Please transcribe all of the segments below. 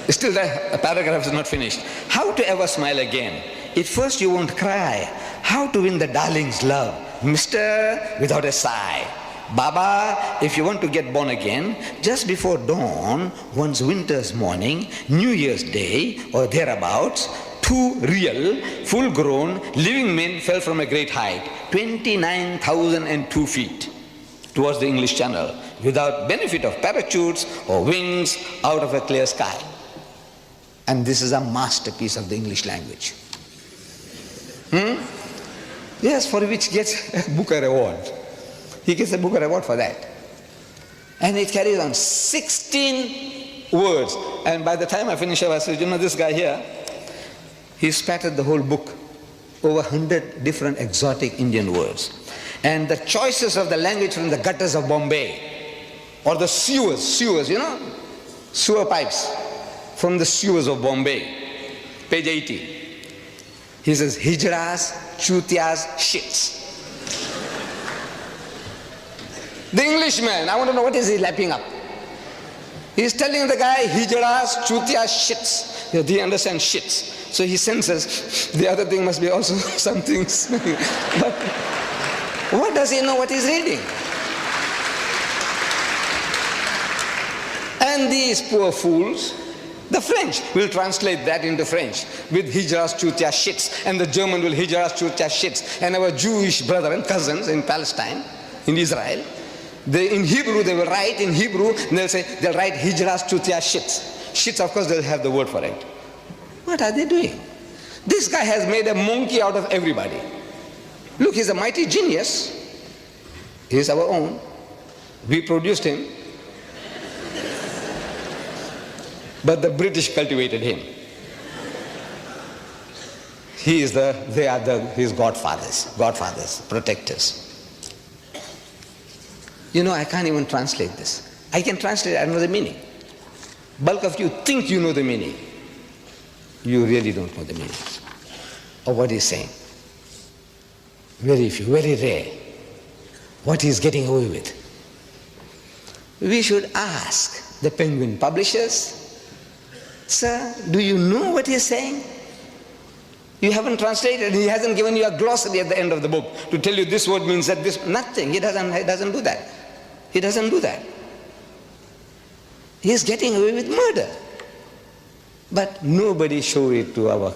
Still the paragraph is not finished. How to ever smile again? At first you won't cry. How to win the darling's love? Mister, without a sigh. Baba, if you want to get born again, just before dawn, one's winter's morning, New Year's Day, or thereabouts, two real, full-grown, living men fell from a great height, 29,002 feet, towards the English Channel, without benefit of parachutes or wings, out of a clear sky. And this is a masterpiece of the English language. Yes, for which gets a Booker Award. He gets a Booker Award for that. And it carries on 16 words. And by the time I finish, I said, you know, this guy here, he spattered the whole book, over 100 different exotic Indian words. And the choices of the language from the gutters of Bombay, or the sewers, you know, sewer pipes from the sewers of Bombay, page 80. He says, hijras, chutias, shits. The Englishman, I want to know what is he lapping up. He's telling the guy, hijras, chutias, shits. He understands shits. So he senses the other thing must be also something. But what does he know what he's reading? And these poor fools, the French will translate that into French with hijras, chutias, shits. And the German will hijras, chutias, shits. And our Jewish brethren, cousins in Palestine, in Israel, in Hebrew, they will write in Hebrew, and they'll write hijras, chutias, shits. Shits, of course, they'll have the word for it. What are they doing? This guy has made a monkey out of everybody. Look, he's a mighty genius. He's our own. We produced him. But the British cultivated him. They are his godfathers, protectors. You know, I can't even translate this. I can translate, I know the meaning. Bulk of you think you know the meaning. You really don't know the meaning of what he's saying. Very few, very rare. What he's getting away with. We should ask the Penguin publishers, sir, do you know what he's saying? You haven't translated, he hasn't given you a glossary at the end of the book to tell you this word means that this, nothing. He doesn't do that. He doesn't do that. He's getting away with murder. But nobody showed it to our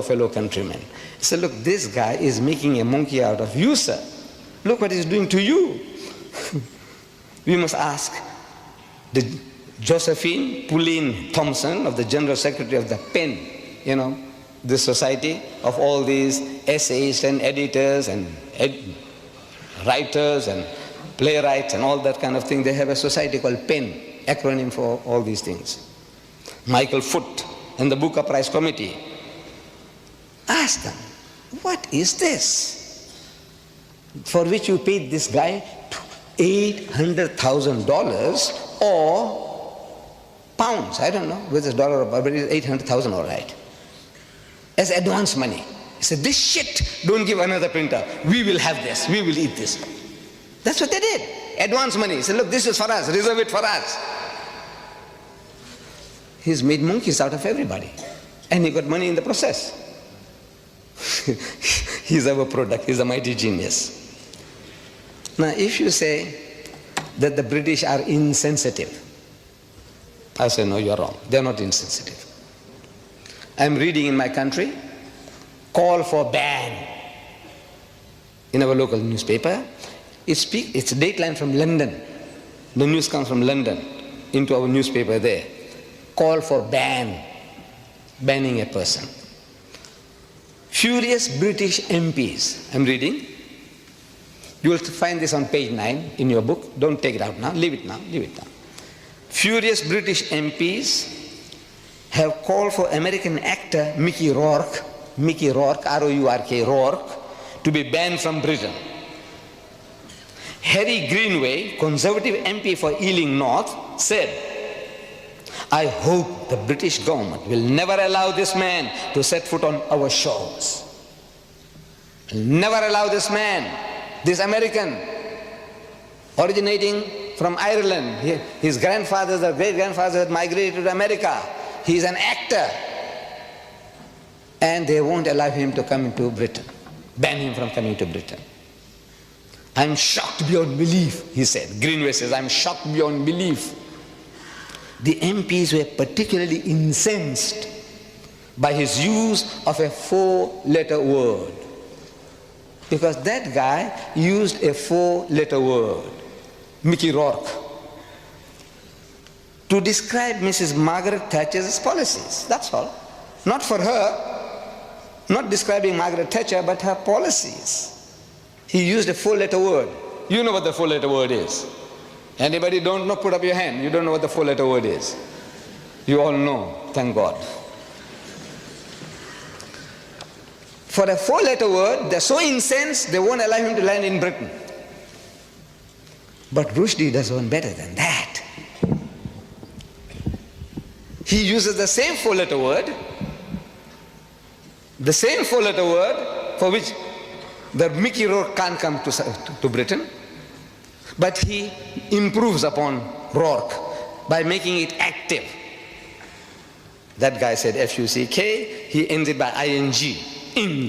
fellow countrymen. So look, this guy is making a monkey out of you, sir. Look what he's doing to you. We must ask the Josephine Pauline Thompson of the General Secretary of the PEN, you know, the society of all these essayists and editors and writers and playwrights and all that kind of thing. They have a society called PEN, acronym for all these things. Michael Foote and the Booker Prize Committee. Ask them, what is this? For which you paid this guy $800,000 or pounds, I don't know whether it's dollar or pound, but it's 800,000 all right, as advance money. He said, this shit, don't give another printer. We will have this, we will eat this. That's what they did, advance money. He said, look, this is for us, reserve it for us. He's made monkeys out of everybody. And he got money in the process. He's our product, he's a mighty genius. Now, if you say that the British are insensitive, I say, no, you're wrong. They're not insensitive. I'm reading in my country, call for ban in our local newspaper. It's a dateline from London. The news comes from London into our newspaper there. Call for banning a person. Furious British MPs, I'm reading. You will find this on page 9 in your book. Don't take it out now, leave it now, leave it now. Furious British MPs have called for American actor Mickey Rourke, R-O-U-R-K, Rourke, to be banned from Britain. Harry Greenway, Conservative MP for Ealing North, said, I hope the British government will never allow this man to set foot on our shores. Never allow this man, this American, originating from Ireland. His grandfathers or great-grandfathers had migrated to America. He's an actor. And they won't allow him to come into Britain, ban him from coming to Britain. I'm shocked beyond belief, he said. Greenway says, I'm shocked beyond belief. The MPs were particularly incensed by his use of a 4-letter word. Because that guy used a 4-letter word, Mickey Rourke, to describe Mrs. Margaret Thatcher's policies. That's all. Not for her, not describing Margaret Thatcher, but her policies. He used a 4-letter word. You know what the 4-letter word is. Anybody don't know, put up your hand. You don't know what the 4-letter word is. You all know, thank God. For a 4-letter word, they're so incensed, they won't allow him to land in Britain. But Rashdi does one better than that. He uses the same 4-letter word, for which the Mickey Rourke can't come to Britain, but he improves upon Rourke by making it active. That guy said F-U-C-K, he ends it by I-N-G, ing.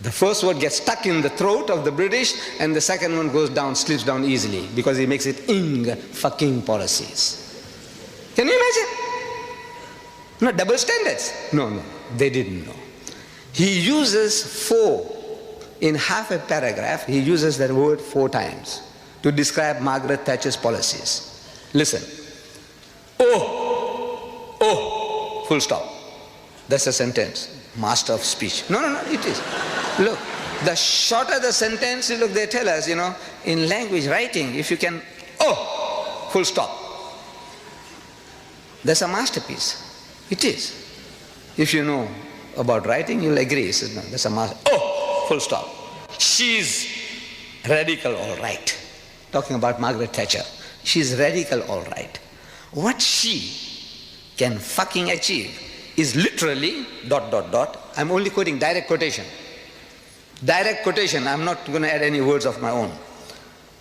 The first word gets stuck in the throat of the British, and the second one goes down, slips down easily, because he makes it ing, fucking policies. Can you imagine? No, double standards. No, they didn't know. He uses 4 in half a paragraph. He uses that word 4 times to describe Margaret Thatcher's policies. Listen. Oh, full stop. That's a sentence. Master of speech. No, it is. Look, the shorter the sentence, look, they tell us, in language writing, if you can, full stop. That's a masterpiece. It is. If you know about writing, you'll agree. No, that's a master. Full stop. She's radical, all right. Talking about Margaret Thatcher. She's radical, all right. What she can fucking achieve is literally ... I'm only quoting direct quotation. Direct quotation. I'm not going to add any words of my own.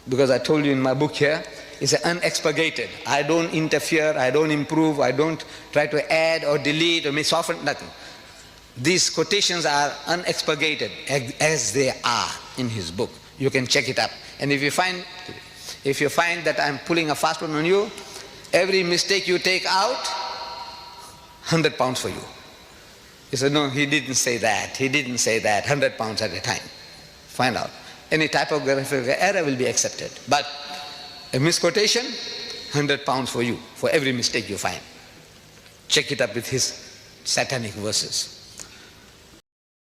Because I told you in my book here, it's unexpurgated. I don't interfere, I don't improve, I don't try to add or delete or soften, nothing. These quotations are unexpurgated as they are in his book. You can check it up. And if you find that I'm pulling a fast one on you, every mistake you take out, £100 for you. He said, no, he didn't say that, 100 pounds at a time. Find out. Any typographical error will be accepted. But a misquotation, £100 for you, for every mistake you find. Check it up with his satanic verses.